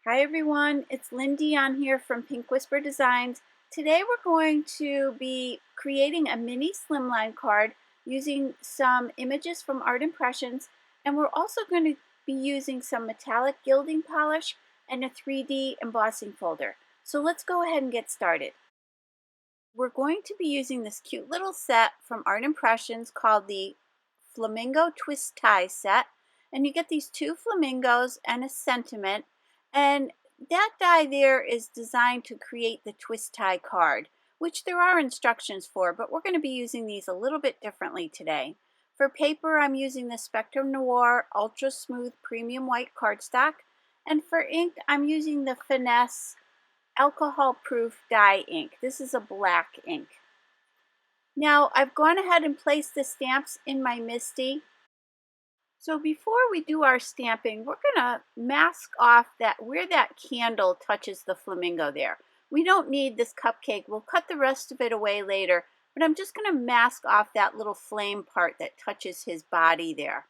Hi everyone, it's Lindy on here from Pink Whisper Designs. Today we're going to be creating a mini slimline card using some images from Art Impressions, and we're also going to be using some metallic gilding polish and a 3D embossing folder. So let's go ahead and get started. We're going to be using this cute little set from Art Impressions called the Flamingo Twist Ties Set, and you get these two flamingos and a sentiment, and that die there is designed to create the twist tie card, which there are instructions for, but we're going to be using these a little bit differently today. For paper, I'm using the Spectrum Noir Ultra Smooth Premium White Cardstock, and for ink, I'm using the Finesse Alcohol Proof Dye ink. This is a black ink. Now, I've gone ahead and placed the stamps in my MISTI. So before we do our stamping, we're going to mask off that where that candle touches the flamingo there. We don't need this cupcake. We'll cut the rest of it away later, but I'm just going to mask off that little flame part that touches his body there.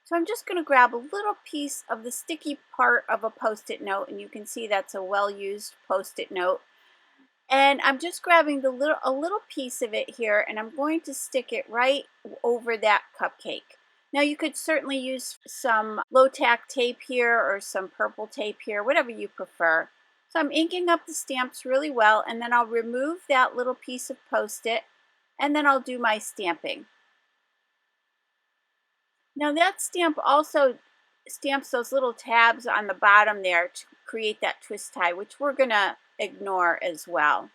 So I'm just going to grab a little piece of the sticky part of a Post-it note, and you can see that's a well-used Post-it note. And I'm just grabbing a little piece of it here, and I'm going to stick it right over that cupcake. Now you could certainly use some low-tack tape here or some purple tape here, whatever you prefer. So I'm inking up the stamps really well, and then I'll remove that little piece of Post-it, and then I'll do my stamping. Now that stamp also stamps those little tabs on the bottom there to create that twist tie, which we're going to ignore as well.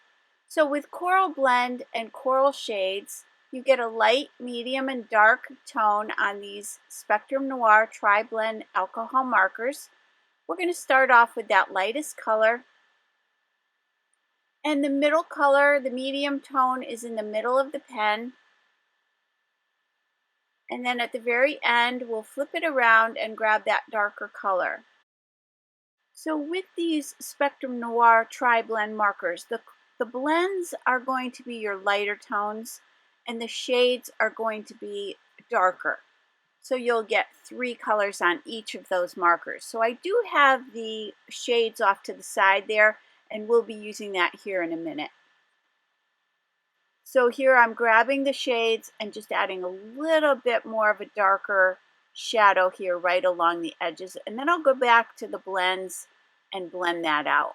So with Coral Blend and Coral Shades, you get a light, medium, and dark tone on these Spectrum Noir Tri-Blend alcohol markers. We're going to start off with that lightest color. And the middle color, the medium tone, is in the middle of the pen. And then at the very end, we'll flip it around and grab that darker color. So with these Spectrum Noir Tri-Blend markers, the blends are going to be your lighter tones, and the shades are going to be darker. So you'll get 3 colors on each of those markers. So I do have the shades off to the side there, and we'll be using that here in a minute. So here I'm grabbing the shades and just adding a little bit more of a darker shadow here right along the edges, and then I'll go back to the blends and blend that out.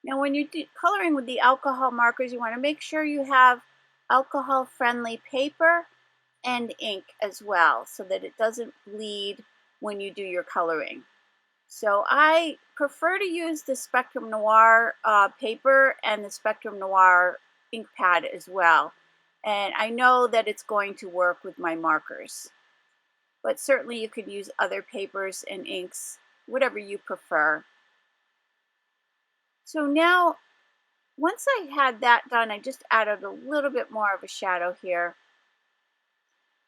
Now when you're coloring with the alcohol markers, you want to make sure you have alcohol-friendly paper and ink as well, so that it doesn't bleed when you do your coloring. So I prefer to use the Spectrum Noir paper and the Spectrum Noir ink pad as well. And I know that it's going to work with my markers. But certainly you could use other papers and inks, whatever you prefer. So now, once I had that done, I just added a little bit more of a shadow here.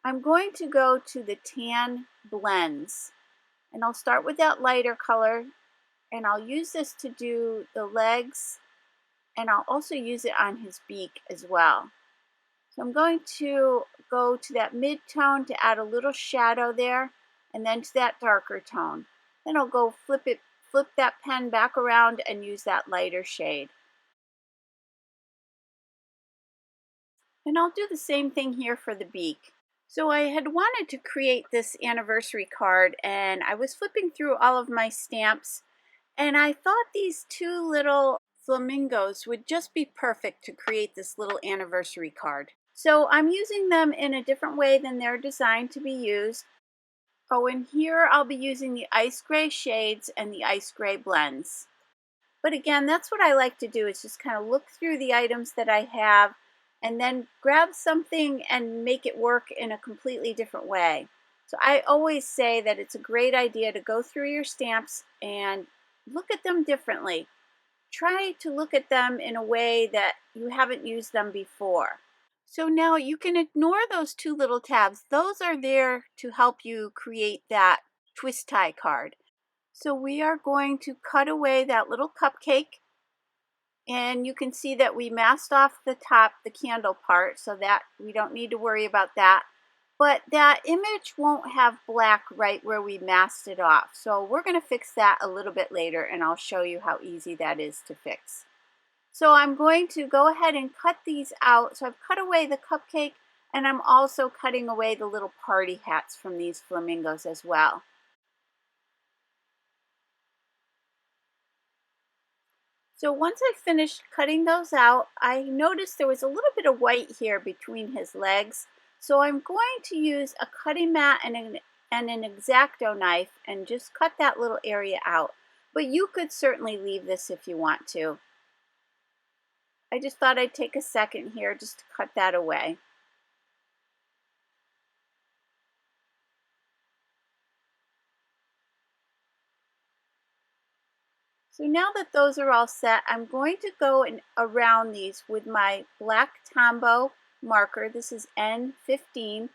I'm going to go to the tan blends. And I'll start with that lighter color, and I'll use this to do the legs, and I'll also use it on his beak as well. So I'm going to go to that mid-tone to add a little shadow there, and then to that darker tone. Then I'll go flip that pen back around and use that lighter shade. And I'll do the same thing here for the beak. So I had wanted to create this anniversary card, and I was flipping through all of my stamps, and I thought these two little flamingos would just be perfect to create this little anniversary card. So I'm using them in a different way than they're designed to be used. Oh, and here I'll be using the ice gray shades and the ice gray blends. But again, that's what I like to do, is just kind of look through the items that I have and then grab something and make it work in a completely different way. So I always say that it's a great idea to go through your stamps and look at them differently. Try to look at them in a way that you haven't used them before. So now you can ignore those two little tabs. Those are there to help you create that twist tie card. So we are going to cut away that little cupcake. And you can see that we masked off the top, the candle part, so that we don't need to worry about that. but that image won't have black right where we masked it off. So we're going to fix that a little bit later, and I'll show you how easy that is to fix. So I'm going to go ahead and cut these out. So I've cut away the cupcake, and I'm also cutting away the little party hats from these flamingos as well. So once I finished cutting those out, I noticed there was a little bit of white here between his legs. So I'm going to use a cutting mat and an X-Acto knife and just cut that little area out. But you could certainly leave this if you want to. I just thought I'd take a second here just to cut that away. So now that those are all set, I'm going to go around these with my black Tombow marker. This is N15.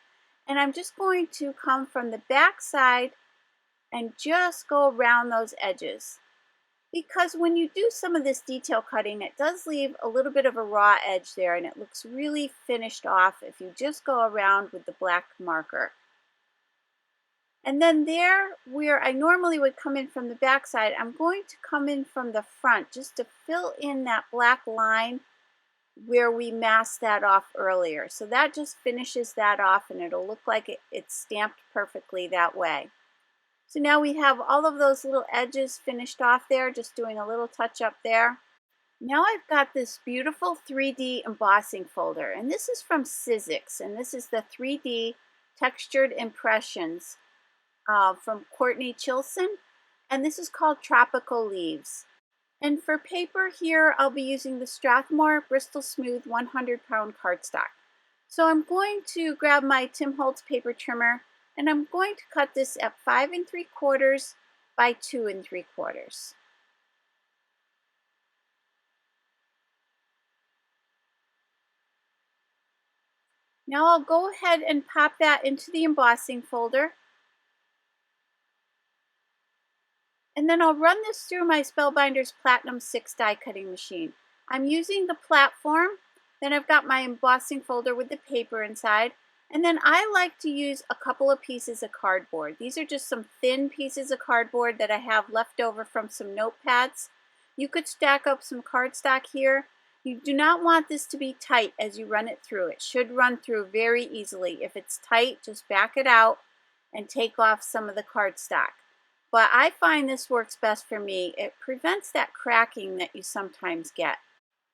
And I'm just going to come from the back side and just go around those edges. Because when you do some of this detail cutting, it does leave a little bit of a raw edge there, and it looks really finished off if you just go around with the black marker. And then there, where I normally would come in from the back side, I'm going to come in from the front just to fill in that black line where we masked that off earlier. So that just finishes that off, and it'll look like it's stamped perfectly that way. So now we have all of those little edges finished off there, just doing a little touch up there. Now I've got this beautiful 3D embossing folder, and this is from Sizzix, and this is the 3D textured impressions from Courtney Chilson, and this is called Tropical Leaves. And for paper here, I'll be using the Strathmore Bristol Smooth 100-pound cardstock. So I'm going to grab my Tim Holtz paper trimmer, and I'm going to cut this at 5 3/4 by 2 3/4. Now I'll go ahead and pop that into the embossing folder. And then I'll run this through my Spellbinders Platinum 6 die cutting machine. I'm using the platform, then I've got my embossing folder with the paper inside, and then I like to use a couple of pieces of cardboard. These are just some thin pieces of cardboard that I have left over from some notepads. You could stack up some cardstock here. You do not want this to be tight as you run it through. It should run through very easily. If it's tight, just back it out and take off some of the cardstock. But I find this works best for me. It prevents that cracking that you sometimes get.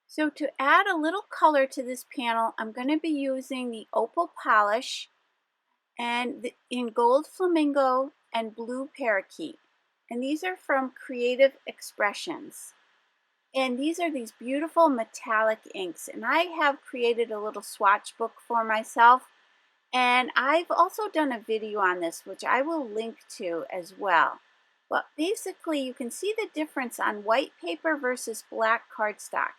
So to add a little color to this panel, I'm going to be using the Opal polish and in gold flamingo and blue parakeet. And these are from Creative Expressions. And these are these beautiful metallic inks. And I have created a little swatch book for myself. And I've also done a video on this, which I will link to as well. But basically, you can see the difference on white paper versus black cardstock.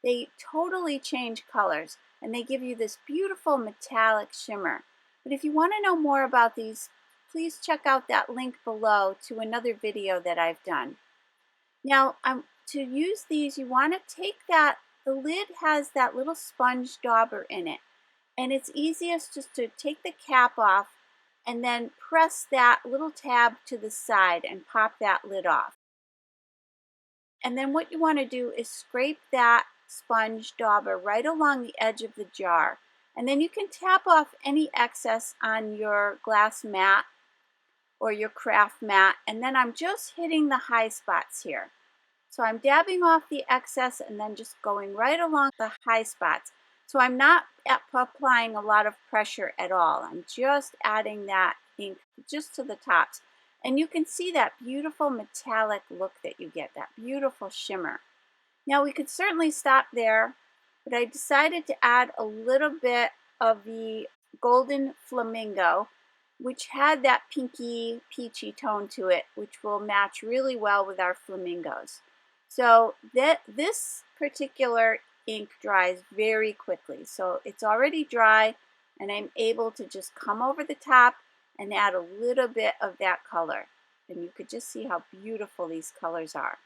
They totally change colors, and they give you this beautiful metallic shimmer. But if you want to know more about these, please check out that link below to another video that I've done. Now, to use these, you want to take the lid has that little sponge dauber in it. And it's easiest just to take the cap off and then press that little tab to the side and pop that lid off. And then what you want to do is scrape that sponge dauber right along the edge of the jar. And then you can tap off any excess on your glass mat or your craft mat. And then I'm just hitting the high spots here. So I'm dabbing off the excess and then just going right along the high spots. So I'm not applying a lot of pressure at all. I'm just adding that ink just to the tops. And you can see that beautiful metallic look that you get, that beautiful shimmer. Now we could certainly stop there, but I decided to add a little bit of the golden flamingo, which had that pinky peachy tone to it, which will match really well with our flamingos. So this particular ink dries very quickly. So it's already dry, and I'm able to just come over the top and add a little bit of that color. And you could just see how beautiful these colors are.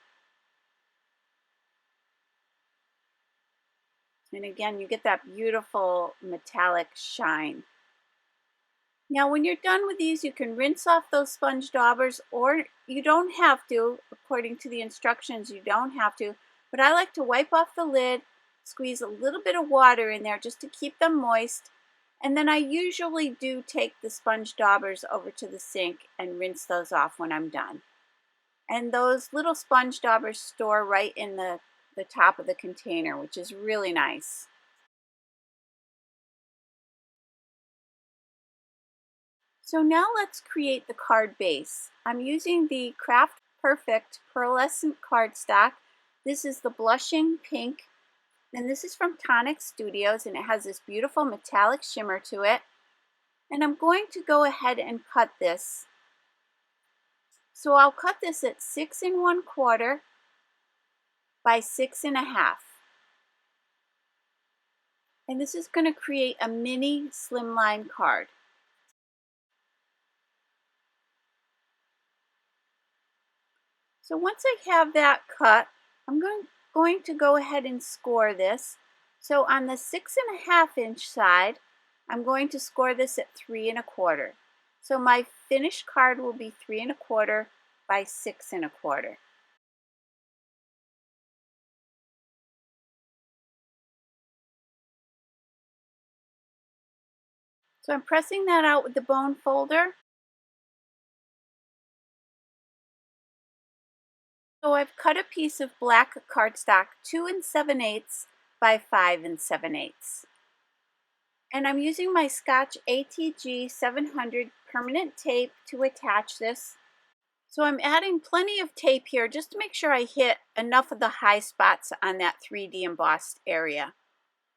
And again, you get that beautiful metallic shine. Now when you're done with these, you can rinse off those sponge daubers, or you don't have to. According to the instructions, you don't have to. But I like to wipe off the lid, squeeze a little bit of water in there just to keep them moist. And then I usually do take the sponge daubers over to the sink and rinse those off when I'm done. And those little sponge daubers store right in the top of the container, which is really nice. So now let's create the card base. I'm using the Craft Perfect Pearlescent cardstock. This is the blushing pink, and this is from Tonic Studios, and it has this beautiful metallic shimmer to it. And I'm going to go ahead and cut this. So I'll cut this at 6 1/4 by 6 1/2. And this is going to create a mini slimline card. So once I have that cut, I'm going to go ahead and score this. So on the 6 1/2 inch side, I'm going to score this at 3 1/4. So my finished card will be 3 1/4 by 6 1/4. So I'm pressing that out with the bone folder. So I've cut a piece of black cardstock 2 7/8 by 5 7/8. And I'm using my Scotch ATG 700 permanent tape to attach this. So I'm adding plenty of tape here just to make sure I hit enough of the high spots on that 3D embossed area.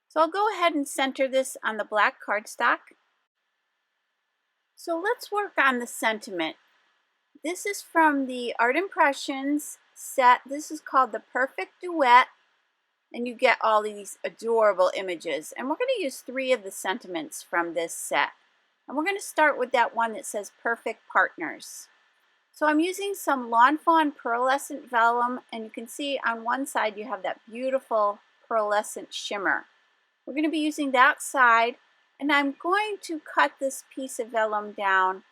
So I'll go ahead and center this on the black cardstock. So let's work on the sentiment. This is from the Art Impressions set. This is called the Perfect Duet, and you get all these adorable images. And we're going to use 3 of the sentiments from this set. And we're going to start with that one that says Perfect Partners. So I'm using some Lawn Fawn Pearlescent Vellum, and you can see on one side you have that beautiful pearlescent shimmer. We're going to be using that side, and I'm going to cut this piece of vellum down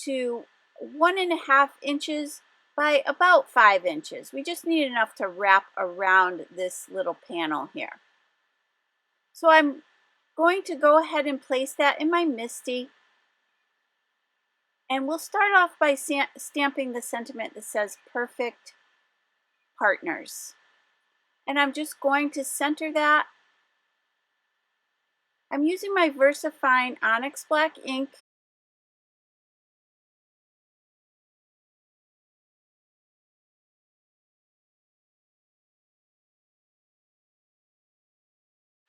to 1 1/2 inches by about 5 inches. We just need enough to wrap around this little panel here. So I'm going to go ahead and place that in my MISTI. And we'll start off by stamping the sentiment that says Perfect Partners. And I'm just going to center that. I'm using my VersaFine Onyx Black ink.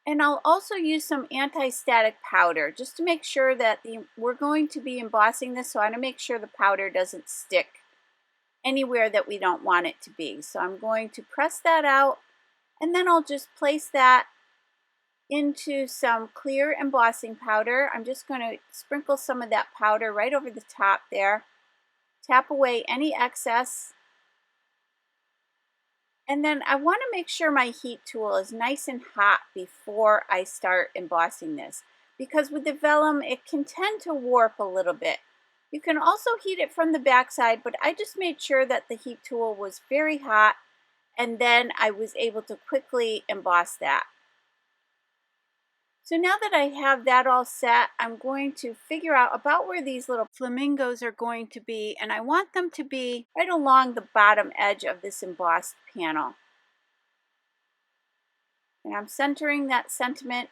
And I'll also use some anti-static powder just to make sure that we're going to be embossing this, so I want to make sure the powder doesn't stick anywhere that we don't want it to be. So I'm going to press that out, and then I'll just place that into some clear embossing powder. I'm just going to sprinkle some of that powder right over the top there. Tap away any excess. And then I want to make sure my heat tool is nice and hot before I start embossing this, because with the vellum it can tend to warp a little bit. You can also heat it from the back side, but I just made sure that the heat tool was very hot, and then I was able to quickly emboss that. So now that I have that all set, I'm going to figure out about where these little flamingos are going to be, and I want them to be right along the bottom edge of this embossed panel. And I'm centering that sentiment.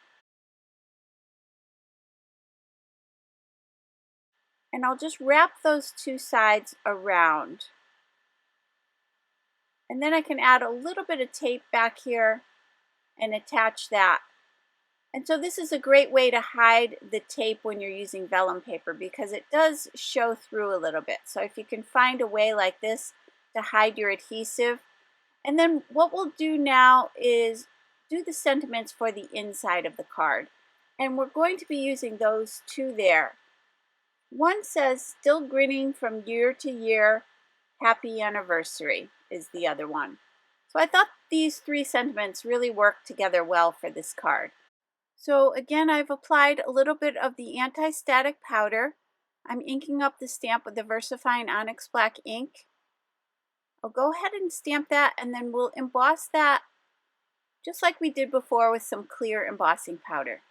And I'll just wrap those 2 sides around. And then I can add a little bit of tape back here and attach that. And so this is a great way to hide the tape when you're using vellum paper, because it does show through a little bit. So if you can find a way like this to hide your adhesive. And then what we'll do now is do the sentiments for the inside of the card. And we're going to be using those 2 there. One says, "Still grinning from year to year, happy anniversary," is the other one. So I thought these 3 sentiments really work together well for this card. So again, I've applied a little bit of the anti-static powder. I'm inking up the stamp with the VersaFine Onyx Black ink. I'll go ahead and stamp that, and then we'll emboss that just like we did before with some clear embossing powder.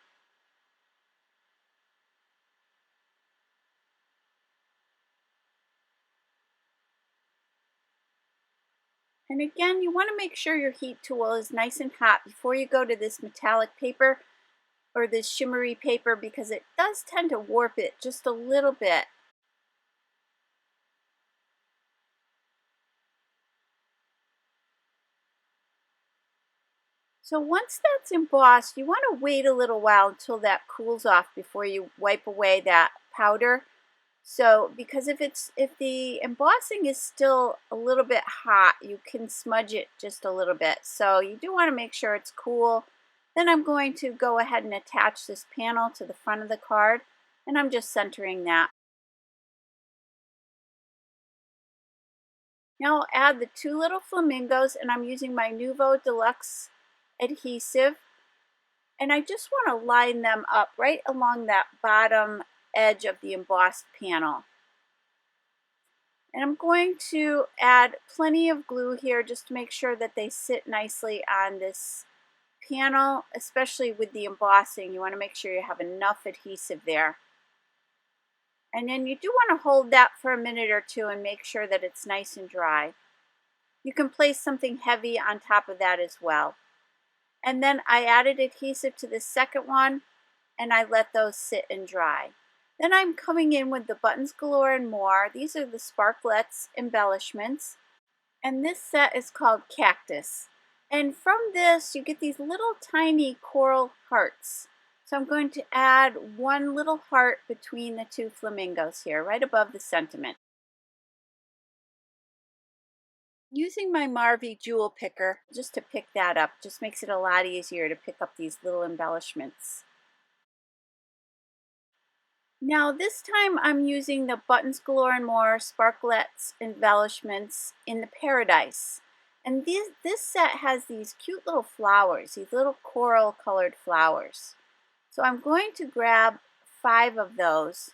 And again, you want to make sure your heat tool is nice and hot before you go to this metallic paper or this shimmery paper, because it does tend to warp it just a little bit. So once that's embossed, you want to wait a little while until that cools off before you wipe away that powder. So because if the embossing is still a little bit hot, you can smudge it just a little bit. So you do want to make sure it's cool. Then I'm going to go ahead and attach this panel to the front of the card, and I'm just centering that. Now I'll add the two little flamingos, and I'm using my Nuvo Deluxe adhesive, and I just want to line them up right along that bottom edge of the embossed panel. And I'm going to add plenty of glue here just to make sure that they sit nicely on this panel, especially with the embossing. You want to make sure you have enough adhesive there. And then you do want to hold that for a minute or two and make sure that it's nice and dry. You can place something heavy on top of that as well. And then I added adhesive to the second one, and I let those sit and dry. Then I'm coming in with the Buttons Galore and More. These are the Sparklets embellishments. And this set is called Cactus. And from this, you get these little tiny coral hearts. So I'm going to add one little heart between the two flamingos here, right above the sentiment. Using my Marvy jewel picker just to pick that up just makes it a lot easier to pick up these little embellishments. Now this time I'm using the Buttons Galore and More Sparklets embellishments in the Paradise. And this set has these cute little flowers, these little coral colored flowers. So I'm going to grab 5 of those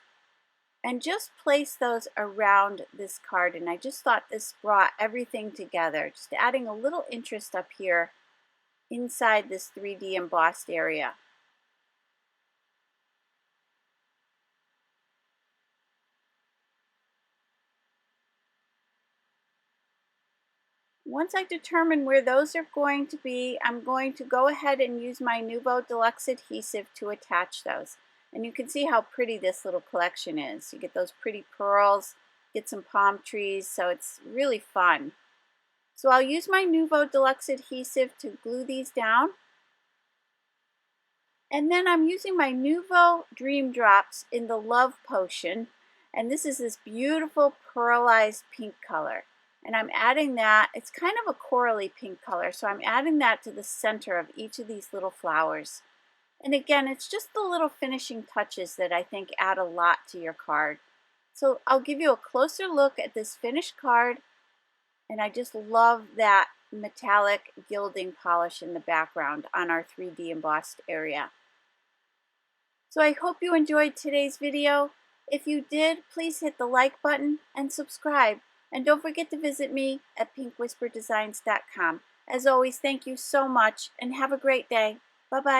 and just place those around this card. And I just thought this brought everything together, just adding a little interest up here inside this 3D embossed area. Once I determine where those are going to be, I'm going to go ahead and use my Nuvo Deluxe adhesive to attach those. And you can see how pretty this little collection is. You get those pretty pearls, get some palm trees, so it's really fun. So I'll use my Nuvo Deluxe adhesive to glue these down. And then I'm using my Nuvo Dream Drops in the Love Potion. And this is this beautiful pearlized pink color. And I'm adding that, it's kind of a corally pink color, so I'm adding that to the center of each of these little flowers. And again, it's just the little finishing touches that I think add a lot to your card. So I'll give you a closer look at this finished card, and I just love that metallic gilding polish in the background on our 3D embossed area. So I hope you enjoyed today's video. If you did, please hit the like button and subscribe. And don't forget to visit me at pinkwhisperdesigns.com. As always, thank you so much and have a great day. Bye-bye.